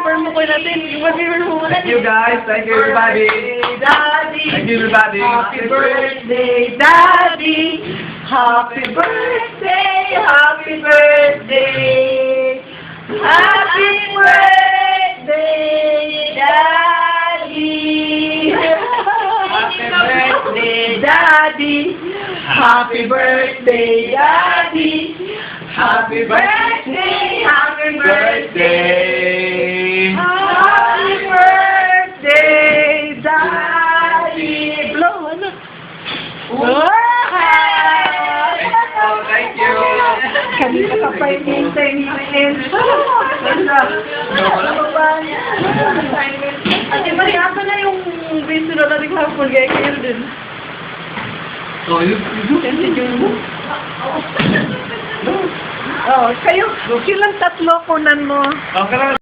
Mo ko natin. Mag-birthday mo muna. Thank you guys. Thank you everybody. Daddy. Thank you everybody. Happy birthday, Daddy. Happy birthday. Happy birthday. Happy birthday, Daddy. Happy birthday, Daddy. Happy birthday, Daddy. Happy birthday. Happy birthday. Happy birthday, Daddy. Blow, ano? Thank you. Kanina ka pa hinihintay ni Enzo. Ano ba niya? Ate Maria, asa na yung video na natin hapon kaya kayo din? Oh, you Kasi yung... Oh, kayo, silang tatlo kunan mo. Okay lang.